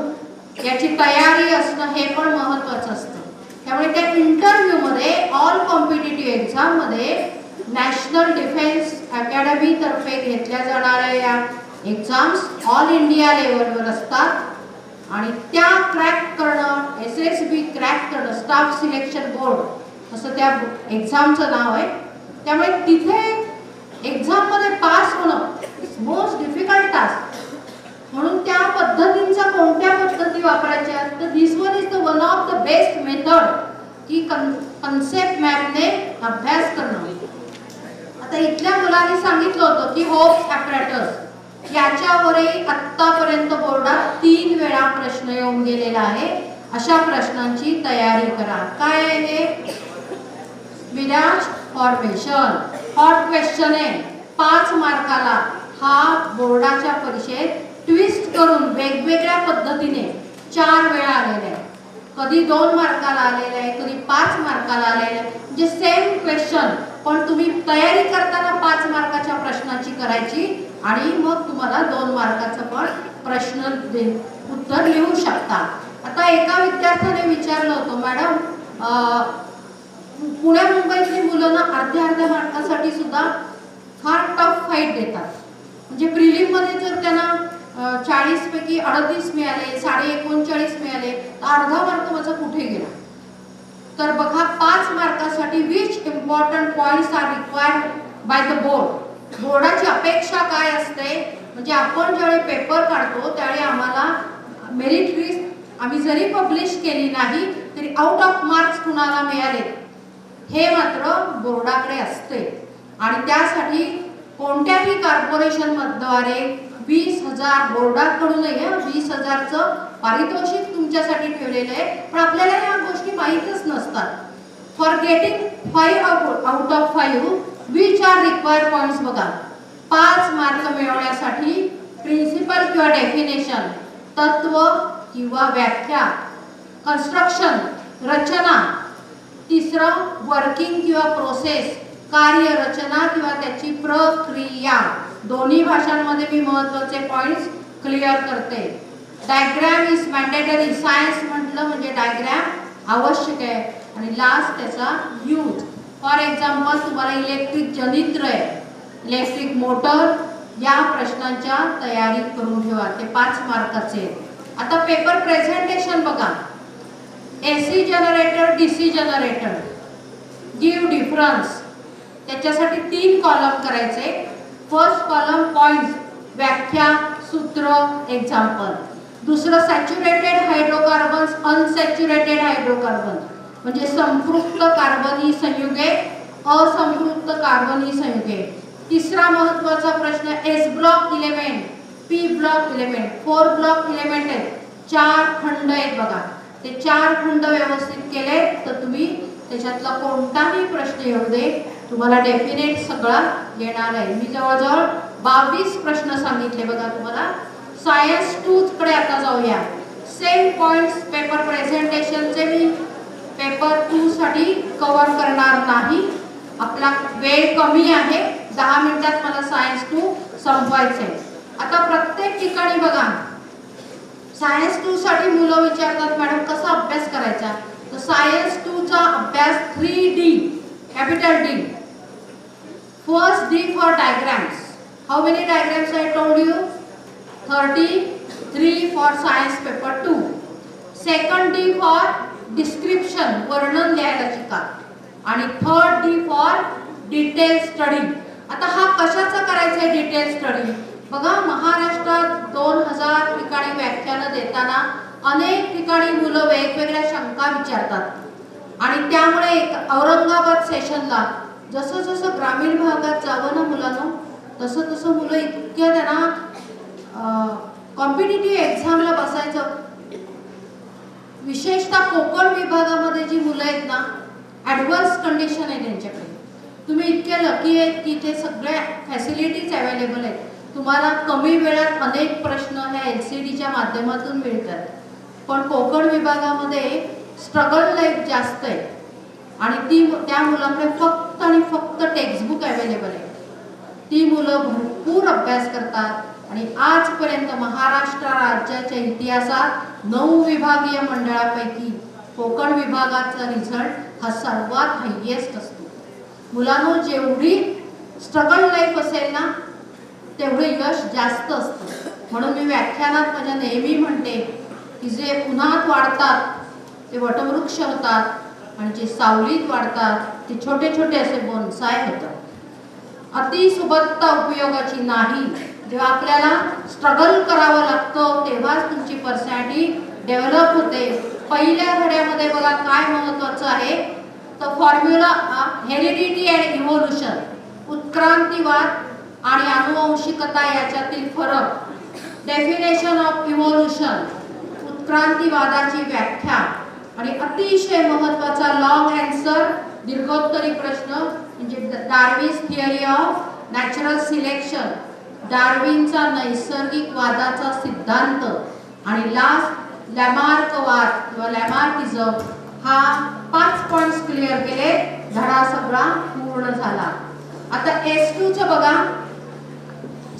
याची तयारी असणं हे पण महत्वाचं असतं. त्यामुळे त्या इंटरव्ह्यू मध्ये, ऑल कॉम्पिटिटिव्ह एक्झाम मध्ये नॅशनल डिफेन्स अकॅडमी तर्फे घेतल्या जाणाऱ्या या एक्झाम्स ऑल इंडिया लेवलवर असतात आणि त्या क्रॅक करणं, SSB क्रॅक करणं, स्टाफ सिलेक्शन बोर्ड असं त्या एक्झामचं नाव आहे. त्यामुळे तिथे एक्झाम मध्ये पास होणं मोस्ट डिफिकल्ट टास्क. म्हणून त्या पद्धतींच्या कोणत्या पद्धती वापरायच्या तर this one is the one of the best method की कन्सेप्ट मॅपने अभ्यास करणं. आता इथल्या मुलांनी सांगितलं होतं की होप्स ॲपॅरेटस, याच्यावरही आत्तापर्यंत बोर्डात 3 वेळा प्रश्न येऊन गेलेला आहे. अशा प्रश्नांची तयारी करा. काय आहे हे? मिराज फॉर्मेशन. हॉट क्वेश्चन आहे, 5 मार्काला. हा बोर्डाच्या परीक्षेत ट्विस्ट करून वेगवेगळ्या पद्धतीने 4 वेळा आलेला आहे. कधी 2 मार्काला आलेला आहे, कधी 5 मार्काला आलेला आहे. म्हणजे सेम क्वेश्चन, पण तुम्ही तयारी करताना 5 मार्काच्या प्रश्नाची करायची आणि मग तुम्हाला 2 मार्काचं पण प्रश्न उत्तर लिहू शकता. आता एका विद्यार्थ्याने विचारलं होतं, मॅडम पुण्या मुंबईतली मुलं ना अर्ध्या मार्कासाठी सुद्धा फार टफ फाईट देतात. म्हणजे प्रिलिम मध्ये जर त्यांना 40 पैकी 38 मिळाले, 39.5 मिळाले, तर अर्धा मार्क माझा कुठे गेला. तर बघा 5 मार्कासाठी which important points are required by the board. बोर्डाची अपेक्षा काय असते, म्हणजे आपण ज्यावेळी पेपर काढतो त्यावेळी आम्हाला मेरिट लिस्ट आम्ही जरी पब्लिश केली नाही तरी आउट ऑफ मार्क्स कुणाला मिळाले हे मात्र बोर्डाकडे असते. आणि त्यासाठी कोणत्याही कॉर्पोरेशन द्वारे 20,000 बोर्डाकडूनही 20,000चं पारितोषिक तुमच्यासाठी ठेवलेलं आहे. पण आपल्याला या गोष्टी माहीतच नसतात. For getting 5 out of 5 which are required points बघा. 5 मार्क मिळवण्यासाठी प्रिन्सिपल किंवा डेफिनेशन, तत्व किंवा व्याख्या, कन्स्ट्रक्शन रचना, तिसरं वर्किंग किंवा प्रोसेस, कार्यरचना किंवा त्याची प्रक्रिया. दोन्ही भाषांमध्ये मी महत्त्वाचे पॉइंट्स क्लिअर करते. Diagram is mandatory. सायन्स म्हटलं म्हणजे डायग्राम आवश्यक आहे. आणि लास्ट त्याचा यूज. फॉर एक्झाम्पल तुम्हाला इलेक्ट्रिक जनित्र आहे, इलेक्ट्रिक मोटर, या प्रश्नांच्या तयारी करून ठेवा. ते 5 मार्काचे. आता पेपर प्रेझेंटेशन बघा. AC generator, DC generator, give difference. त्याच्यासाठी 3 कॉलम करायचे. फर्स्ट कॉलम पॉइंट्स, व्याख्या, सूत्र, एक्झाम्पल. दुसरं सॅच्युरेटेड हायड्रोकार्बन्स, अनसॅच्युरेटेड हायड्रोकार्बन म्हणजे संपृक्त कार्बनी संयुगे, असंपृक्त कार्बनी संयुगे. तिसरा महत्त्वाचा प्रश्न S block element, P block element. 4 block element आहेत, 4 खंड आहेत बघा. ते 4 खंड व्यवस्थित केले तर तुम्ही त्याच्यातला कोणताही प्रश्न येऊ दे तुम्हाला डेफिनेट सगळा येणार आहे. मी जवळजवळ 22 प्रश्न सांगितले बघा तुम्हाला. सायन्स 2 कडे आता जाऊया. सेम पॉइंट्स पेपर प्रेझेंटेशनचे मी पेपर 2 साठी कव्हर करणार नाही. आपला वेळ कमी आहे. 10 मिनिटात मला सायन्स 2 संपवायचे. आता प्रत्येक ठिकाणी बघा सायन्स 2 साठी मुलं विचारतात, मॅडम कसा अभ्यास करायचा. तर सायन्स 2 चा अभ्यास 3D, capital D. First D for diagrams. How many diagrams I told you? 33 for science paper 2. Second D for description, वर्णन लिहायला शिका. आणि third D for detail study. आता हा कशाचा करायचा आहे डिटेल स्टडी? बघा महाराष्ट्रात 2000 ठिकाणी व्याख्यानं देताना अनेक ठिकाणी मुलं वेगवेगळ्या शंका विचारतात आणि त्यामुळे औरंगाबाद सेशनला जसं जसं ग्रामीण भागात जावं ना मुलांना तसं तसं मुलं इतक्या त्यांना कॉम्पिटिटिव्ह एक्झामला बसायचं. विशेषतः कोकण विभागामध्ये जी मुलं आहेत ना ॲडव्हान्स कंडिशन आहे त्यांच्याकडे. तुम्ही इतके लकी आहेत की ते सगळ्या फॅसिलिटीज अवेलेबल आहेत. तुम्हाला कमी वेळात अनेक प्रश्न ह्या LCDच्या माध्यमातून मिळतात. पण कोकण विभागामध्ये स्ट्रगल लाईफ जास्त आहे आणि त्या मुलांकडे फक्त आणि फक्त टेक्स्टबुक अवेलेबल आहे. ती मुलं भरपूर अभ्यास करतात आणि आजपर्यंत महाराष्ट्र राज्याच्या इतिहासात 9 विभागीय मंडळापैकी कोकण विभागाचा रिझल्ट हा सर्वात हायेस्ट असतो. मुलांनो जेवढी स्ट्रगल लाईफ असेल ना तेवढे यश जास्त असतं. म्हणून मी व्याख्यानात माझ्या नेहमी म्हणते की जे उन्हात वाढतात ते वटवृक्ष होतात आणि जे सावलीत वाढतात ते छोटे छोटे असे बोनसाय होतात. अतिसुबत्ता उपयोगाची नाही. जेव्हा आपल्याला स्ट्रगल करावं लागतं तेव्हाच तुमची पर्सनॅलिटी डेव्हलप होते. पहिल्या धड्यामध्ये बघा काय महत्त्वाचं आहे तर फॉर्म्युला हेरिडिटी अँड इव्होल्युशन, उत्क्रांतीवाद आणि आनुवंशिकता याच्यातील फरक, डेफिनेशन ऑफ इव्होल्युशन, उत्क्रांतीवादाची व्याख्या आणि अतिशय महत्त्वाचा लॉंग आन्सर दीर्घोत्तरी प्रश्न म्हणजे Darwin's theory of natural selection, डार्विनचा नैसर्गिक वादाचा सिद्धांत आणि लास्ट लॅमार्कवाद किंवा लॅमार्किझम. हा 5 पॉइंट्स क्लिअर केले, धडा सगळा पूर्ण झाला. आता S2 चं बघा.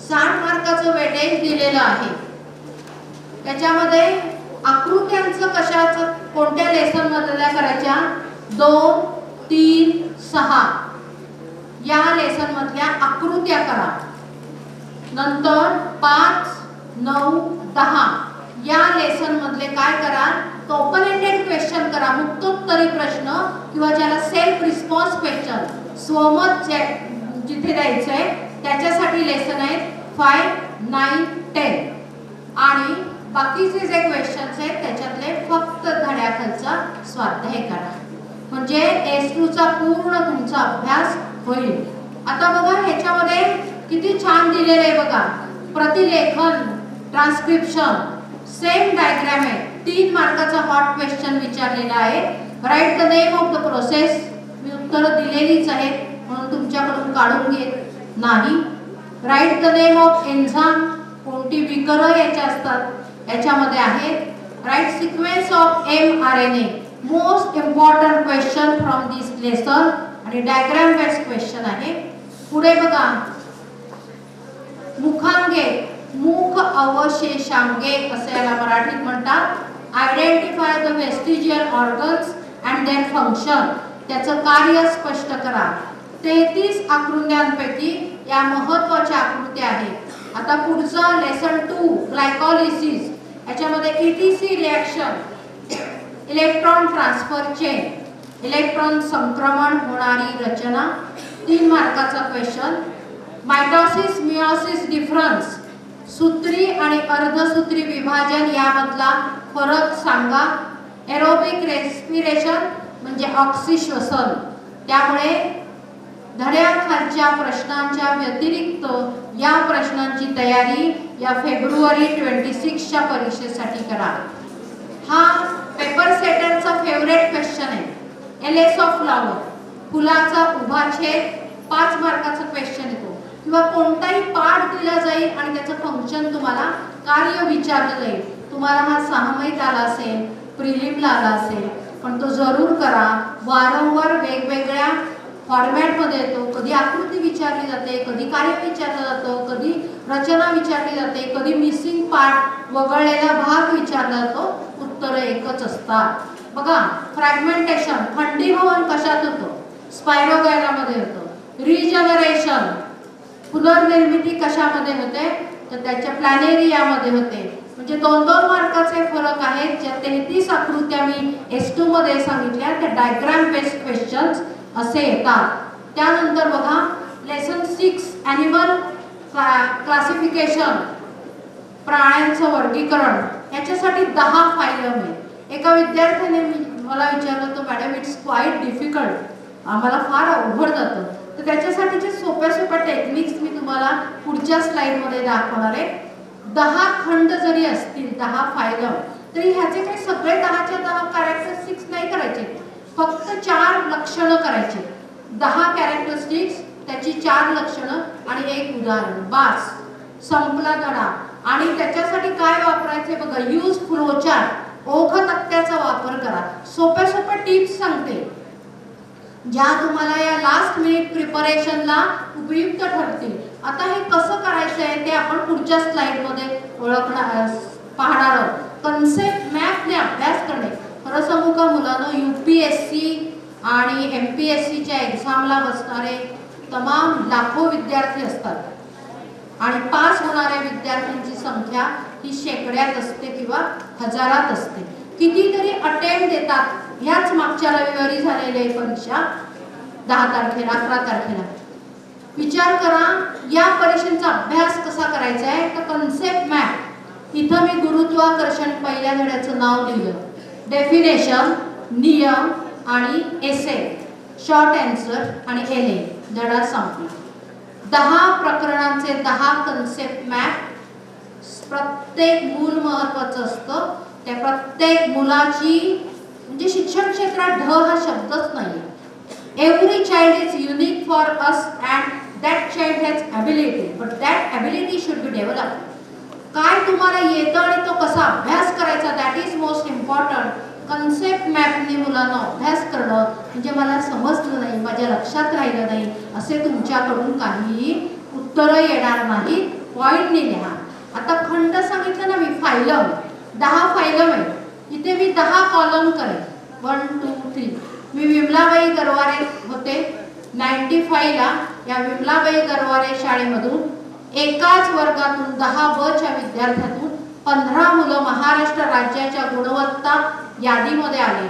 60 मार्काचं वेटेज दिलेलं आहे. त्याच्यामध्ये आकृत्यांचं कशाचं कोणत्या लेसन मधल्या करायच्या 2, 3, 6 या लेसन मधल्या आकृत्या करा. नंतर 5, 9, 10 या लेसन मधले काय करा ओपन एंडेड क्वेश्चन करा. मुक्तोत्तरी प्रश्न किंवा ज्याला सेल्फ रिस्पॉन्स क्वेश्चन स्वमत जिथे द्यायचंय त्याच्यासाठी लेसन आहेत 5, 9, 10 आणि बाकीचे जे क्वेश्चन्स आहेत त्याच्यातले फक्त धड्याखालचा स्वाध्याय करा. म्हणजे S2 चा पूर्ण तुमचा अभ्यास होईल. आता बघा ह्याच्यामध्ये किती छान दिलेलं आहे बघा. प्रतिलेखन, ट्रान्सक्रिप्शन, सेम डायग्राम आहे. 3 मार्काचा हॉट क्वेश्चन विचारलेला आहे. Write the name of the process. मी उत्तरं दिलेलीच आहेत म्हणून तुमच्याकडून काढून घेत नाही. Write the name of enzyme. कोणती विकरं याच्या असतात याच्यामध्ये आहेत. Write sequence of mRNA. Most important question from this lesson आणि डायग्राम बेस्ड क्वेश्चन आहे. पुढे बघा मुखांगे, मुख अवशेषांगे असे याला मराठीत म्हणतात. Identify the vestigial organs and their function. त्याचं कार्य स्पष्ट करा. 33 आकृत्यांपैकी या महत्त्वाच्या आकृत्या आहेत. आता पुढचा लेसन 2 ग्लायकोलिसिस. याच्यामध्ये ETC reaction, electron transfer chain, electron संक्रमण होणारी रचना. 3 मार्काचा क्वेश्चन. Mitosis meiosis difference. सूत्री आणि अर्धसूत्री विभाजन यामधला फरक सांगा. एरोबिक रेस्पिरेशन म्हणजे ऑक्सिश्वसन. त्यामुळे धड्याखालच्या प्रश्नांच्या व्यतिरिक्त या प्रश्नांची तयारी या फेब्रुवारी 26 च्या परीक्षेसाठी करा. हा पेपर सेटरचा फेवरेट क्वेश्चन आहे. LS of flower. फुलाचा उभा छेद 5 मार्काचा क्वेश्चन येतो. किंवा कोणताही पाठ दिला जाईल आणि त्याचं फंक्शन तुम्हाला कार्य विचारलं जाईल. तुम्हाला हा सहामाहीत आला असेल, प्रिलिमला आला असेल, पण तो जरूर करा. वारंवार वेगवेगळ्या फॉर्मॅटमध्ये येतो. कधी आकृती विचारली जाते, कधी कार्य विचारलं जातं, कधी रचना विचारली जाते, कधी मिसिंग पार्ट वगळलेला भाग विचारला जातो. उत्तरं एकच असतात. बघा फ्रॅगमेंटेशन, खंडीभवन कशात होतं? स्पायरोगॅयरामध्ये होतं. रिजनरेशन, पुनर्निर्मिती कशामध्ये होते? तर त्याच्या प्लॅनेरियामध्ये होते. म्हणजे 2-2 मार्काचे फरक आहेत. ज्या 33 आकृत्या मी S2 मध्ये सांगितल्या त्या डायग्राम बेस्ड क्वेश्चन्स असे येतात. त्यानंतर बघा लेसन 6 ॲनिमल क्लासिफिकेशन, प्राण्यांचं वर्गीकरण. याच्यासाठी 10 फायलम आहे. एका विद्यार्थ्याने मला विचारलं होतं मॅडम इट्स क्वाईट डिफिकल्ट, आम्हाला फार अवघड जातं. तर त्याच्यासाठीचे सोप्या सोप्या टेक्निक्स मी तुम्हाला पुढच्या स्लाइडमध्ये दाखवणार आहे. 10 खंड जरी असतील, 10 फायलम, तरी ह्याचे काही सगळे 10च्या 10 कॅरेक्टरिस्टिक्स नाही करायचे. फक्त 4 लक्षणं करायची. 10 कॅरेक्टरिस्टिक्स, त्याची 4 लक्षणं आणि 1 उदाहरण. बास, संपला धडा. आणि त्याच्यासाठी काय वापरायचे बघा. यूज फ्लोचार्ट, ओघ तक्त्याचा वापर करा. सोप्या सोप्या टिप्स सांगते ज्या तुम्हाला या लास्ट मिनिट प्रिपरेशनला उपयुक्त ठरतील. आता हे कसं करायचं आहे ते आपण पुढच्या स्लाइडमध्ये पाहणार आहोत. कन्सेप्ट मॅपने अभ्यास करणे. खरं सांगू का मुलांना, UPSC आणि MPSCच्या एक्झामला बसणारे तमाम लाखो विद्यार्थी असतात आणि पास होणाऱ्या विद्यार्थ्यांची संख्या ही शेकड्यात असते किंवा हजारात असते. कितीतरी अटेम्प्ट देतात. ह्याच मागच्या रविवारी झालेली परीक्षा 10 तारखेला 11 तारखेला. विचार करा या परीक्षेचा अभ्यास कसा करायचा आहे. तर कन्सेप्ट मॅप. इथं मी गुरुत्वाकर्षण पहिल्या धड्याचं नाव दिलं. डेफिनेशन, नियम आणि एसे, शॉर्ट आन्सर आणि LA. धडा संपला. 10 प्रकरणांचे 10 कन्सेप्ट मॅप. प्रत्येक मूल महत्वाचं असतं. त्या प्रत्येक मुलाची म्हणजे शिक्षण क्षेत्रात ढ हा शब्दच नाही. Every child is unique for us and that child has ability, but that ability should be develop. काय तुम्हाला येतं आणि तो कसा अभ्यास करायचा, that is most important. Concept मॅपने मुलांना अभ्यास करणं म्हणजे मला समजलं नाही, माझ्या लक्षात राहिलं नाही असे तुमच्याकडून काहीही उत्तरं येणार नाहीत. पॉईंटने लिहा. आता खंड सांगितलं ना मी, फायलम 10 फायलम आहे. इथे मी 10 कॉलम करेन. 1 2 3. मी विमलाबाई गरवारे होते 95 ला. या विमलाबाई गरवारे शाळेमधून एकाच वर्गातून 10 ब च्या विद्यार्थ्यातून 15 मुलं महाराष्ट्र राज्याच्या गुणवत्ता यादीमध्ये आले.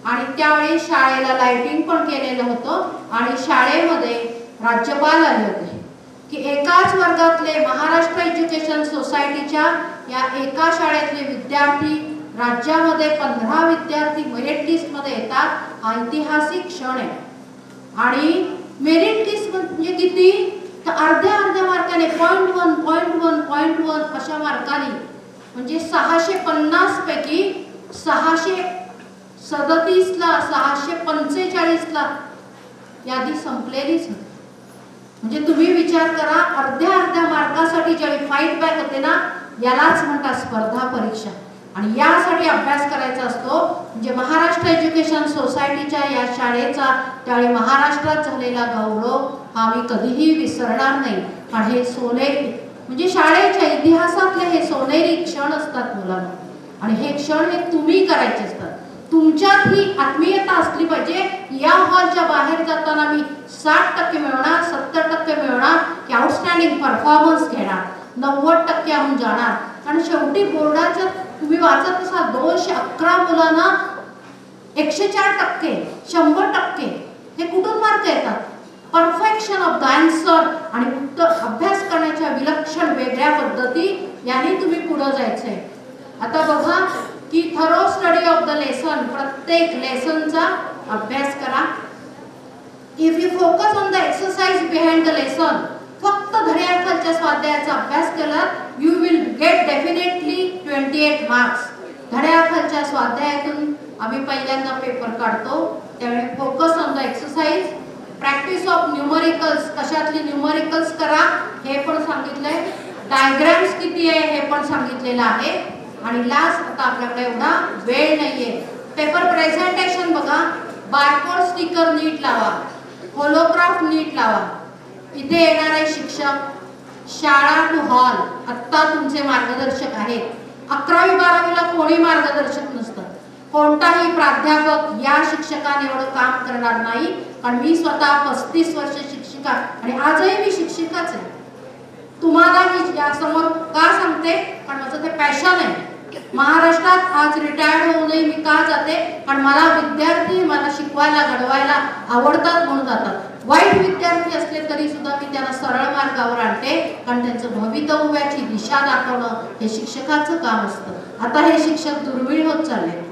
आणि त्यावेळी शाळेला लाइटिंग पण केलेलं होतं आणि शाळेमध्ये राज्यपाल आले होते की एकाच वर्गातले महाराष्ट्र एज्युकेशन सोसायटीच्या या एका शाळेतले विद्यार्थी राज्यामध्ये 15 विद्यार्थी मेरिट लिस्ट मध्ये येतात. हा ऐतिहासिक क्षण आहे. आणि मेरिट लिस्ट म्हणजे किती, तर अर्ध्या मार्काने 0.1 अशा मार्काने, म्हणजे 650 पैकी 637 ला 645 ला यादी संपलेलीच होती. म्हणजे तुम्ही विचार करा, अर्ध्या मार्कासाठी ज्यावेळी फाईट बॅक होते ना, यालाच म्हणतात स्पर्धा परीक्षा. आणि यासाठी अभ्यास करायचा असतो. म्हणजे महाराष्ट्र एज्युकेशन सोसायटीच्या या शाळेचा त्यावेळी महाराष्ट्रात झालेला गौरव हा मी कधीही विसरणार नाही. कारण हे सोनेरी, म्हणजे शाळेच्या इतिहासातले हे सोनेरी क्षण असतात मुलांना. आणि हे क्षण हे तुम्ही करायचे असतात. तुमच्यात ही आत्मीयता असली पाहिजे. या हॉलच्या बाहेर जाताना मी 60% मिळवणार, 70% मिळवणार की आउटस्टँडिंग परफॉर्मन्स घेणार, 90% जाणार. कारण शेवटी बोर्डाच्या तुम्ही वाचत असाल 211 मुलांना 104%, 100%, हे कुठून मार्क येतात? परफेक्शन ऑफ द आन्सर आणि उत्तर अभ्यास करण्याच्या विलक्षण वेगळ्या पद्धती यांनी तुम्ही पुढे जायचंय. आता बघा की thorough study of the lesson, प्रत्येक लेसनचा अभ्यास करा. If you focus on the exercise behind the lesson, फक्त धड्याखालच्या स्वाध्यायाचा अभ्यास केला, you will get definitely 28 marks. धड्याखालच्या स्वाध्यायातून आम्ही पहिल्यांदा पेपर काढतो, त्यावेळी focus on the exercise, practice of numericals, कशातली न्यूमरिकल्स करा हे पण सांगितलंय, डायग्राम्स किती आहे हे पण सांगितलेलं आहे. आणि लास्ट, आता आपल्याकडे एवढा वेळ नाहीये, पेपर प्रेझेंटेशन बघा. बारकोड स्टिकर नीट लावा, होलोग्राफ नीट लावा. इथे येणारे शिक्षक, शाळा टू हॉल आत्ता तुमचे मार्गदर्शक आहेत. 11वी 12वीला कोणी मार्गदर्शक नसतं. कोणताही प्राध्यापक या शिक्षकाने एवढं काम करणार नाही. कारण मी स्वतः 35 वर्ष शिक्षिका आणि आजही मी शिक्षिकाच आहे. तुम्हाला मी यासमोर का सांगते, कारण माझं ते पॅशन आहे. महाराष्ट्रात आज रिटायर्ड होऊनही मी का जाते, कारण मला विद्यार्थी मला शिकवायला घडवायला आवडतात म्हणून जातात. वाईट विद्यार्थी असले तरी सुद्धा मी त्यांना सरळ मार्गावर आणते, कारण त्यांचं भवितव्याची दिशा दाखवणं हे शिक्षकाचं काम असतं. आता हे शिक्षक दुर्मिळ होत चालले.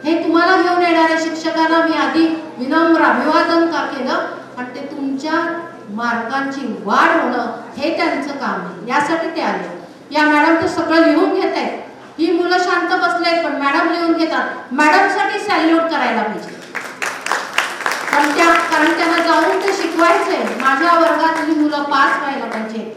हे तुम्हाला घेऊन येणाऱ्या शिक्षकांना मी आधी विनम्र अभिवादन का केलं, पण ते तुमच्या मार्कांची वाढ होणं हे त्यांचं काम आहे. यासाठी ते आले. या मॅडम तर सगळं लिहून घेत आहेत. ही मुलं शांत बसलेत पण मॅडम लिहून घेतात. मॅडमसाठी सॅल्यूट करायला पाहिजे. कारण त्यांना जाऊन ते शिकवायचंय. माझ्या वर्गातली मुलं पास व्हायला पाहिजे.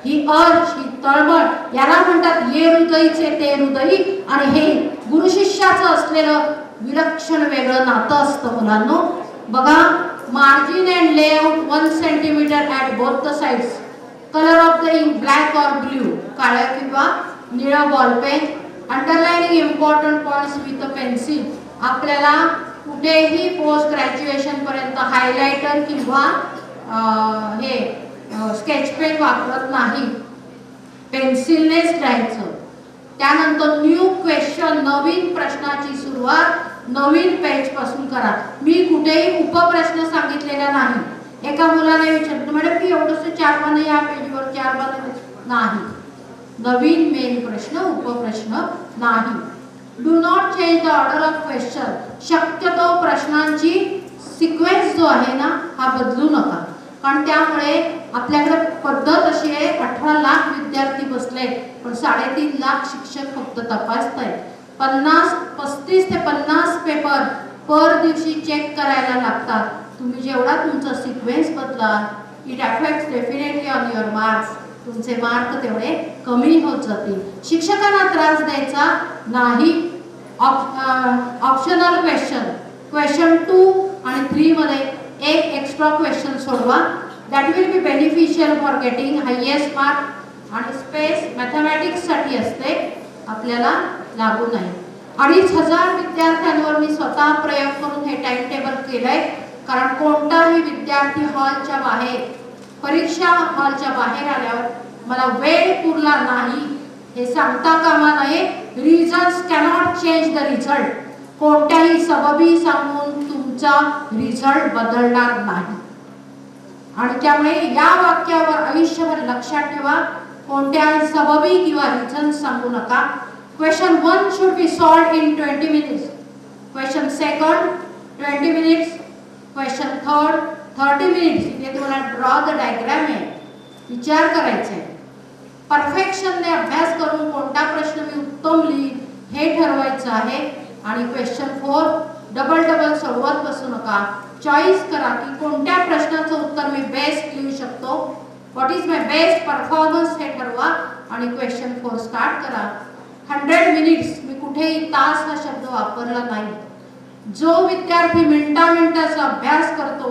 ही अर्ज, ही तळमळ, याला म्हणतात ये हृदयीचे ते हृदयी. आणि हे गुरु शिष्याचं असलेलं विलक्षण वेगळं नातं असतं मुलांनो. बघा, margin and layout 1 centimetre at both the sides. Colour of the ink black और ब्ल्यू, काळ्या किंवा निळा ball pen. Underlining important points with a pencil. आपल्याला कुठेही पोस्ट ग्रॅज्युएशन पर्यंत हायलाइटर किंवा हे स्केच पेन वापरत नाही, पेन्सिलनेच लिहायचं. त्यानंतर न्यू क्वेश्चन, नवीन प्रश्नाची सुरुवात नवीन पेज पासून करा. मी कुठेही उपप्रश्न सांगितलेला नाही. एका मुलाने विचारलं, मॅडम मी एवढंसं 4 पानं या पेजवर 4 पानं नाही. नवीन मेन प्रश्न, उपप्रश्न नाही. Do not change the order of question. शक्यतो प्रश्नांची सिक्वेन्स जो आहे ना हा बदलू नका, कारण त्यामुळे आपल्याकडे पद्धत अशी आहे 18 लाख विद्यार्थी बसले पण 3.5 लाख शिक्षक फक्त तपासतायत. 35 ते 50 पेपर पर दिवशी चेक करायला लागतात. तुम्ही जेवढा तुमचा सिक्वेन्स बदला, it affects definitely on your marks. तुमचे मार्क तेवढे कमी होत जातील. शिक्षकांना त्रास द्यायचा नाही. ऑप्शनल क्वेश्चन 2 आणि 3 मध्ये एक एक्स्ट्रा क्वेश्चन सोडवा. That will be beneficial for getting highest mark. आणि स्पेस मॅथमॅटिक्ससाठी असते, आपल्याला लागू नाही. 2500 विद्यार्थ्यांवर मी स्वतः प्रयोग करून हे टाइम टेबल केलंय, कारण कोणताही विद्यार्थी हॉलच्या बाहेर, परीक्षा हॉलच्या बाहेर आल्यावर मला वेळ पुरला नाही हे सांगता कामा नये. Reasons cannot change the result. कोणत्याही सबबी सांगून तुमचा रिझल्ट बदलणार नाही. आणि त्यामुळे या वाक्यावर आयुष्यभर लक्षात ठेवा, कोणत्याही सबबी किंवा रिझन्स सांगू नका. Question 1 should be solved in 20 minutes. Question 2 20 minutes. Question 3 30 minutes. इथे तुम्हाला ड्रॉ द डायग्राम आहे, विचार करायचा आहे. परफेक्शनने अभ्यास करून कोणता प्रश्न मी उत्तम लिहीन हे ठरवायचं आहे. आणि क्वेश्चन 4 डबल सोडवत बसू नका. चॉईस करा की कोणत्या प्रश्नाचं उत्तर मी बेस्ट लिहू शकतो. What is my best performance हे ठरवा आणि क्वेश्चन 4 स्टार्ट करा. 100 मिनिट्स, मी कुठेही तास हा शब्द वापरला नाही. जो विद्यार्थी मिनिटाचा अभ्यास करतो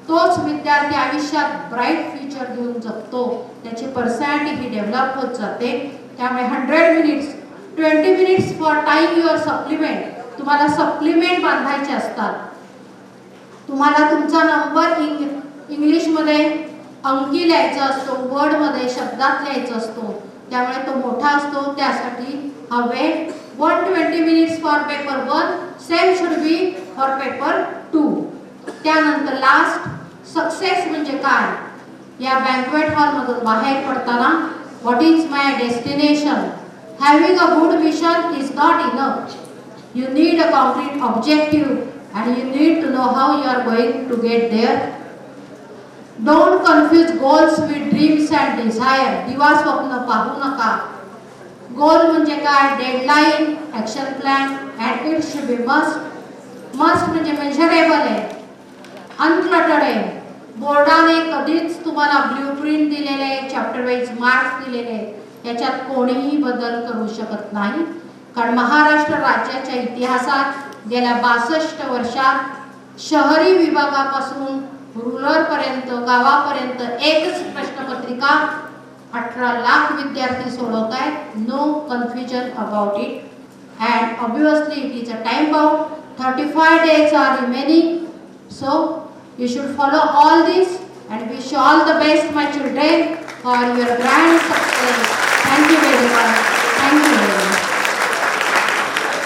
तोच विद्यार्थी आयुष्यात ब्राईट फ्युचर घेऊन जगतो. त्याची पर्सनॅलिटी ही डेव्हलप होत जाते. त्यामुळे 100 minutes, 20 minutes for time your supplement. तुम्हाला सप्लिमेंट बांधायचे असतात. तुम्हाला तुमचा नंबर इंग्लिशमध्ये अंकी लिहायचा असतो, वर्डमध्ये शब्दात लिहायचा असतो, त्यामुळे तो मोठा असतो. त्यासाठी हा वेळ 120 minutes for paper 1, same should be for paper 2. त्यानंतर लास्ट, सक्सेस म्हणजे काय. या बँक्वेट हॉलमधून बाहेर पडताना what is my destination. Having a good vision is not enough. You need a concrete objective and you need to know how you are going to get there. Don't confuse goals with dreams and desire. दिवा स्वप्न पाहू नका. गोल म्हणजे काय, deadline, action plan and it should be must म्हणजे measurable आहे, uncluttered आहे. बोर्डाने कधीच तुम्हाला ब्ल्यूप्रिंट दिलेले, चॅप्टर वाईज मार्क्स दिलेले, याच्यात कोणीही बदल करू शकत नाही. कारण महाराष्ट्र राज्याच्या इतिहासात गेल्या 62 वर्षात शहरी विभागापासून रुरल पर्यंत, गावापर्यंत एकच प्रश्नपत्रिका 18 लाख विद्यार्थी सोडवत आहेत. No confusion about it. And obviously it is a time bound. 35 days are remaining. So you should follow all this and wish you all the best, my children, for your grand success. Thank you very much. Thank you very much.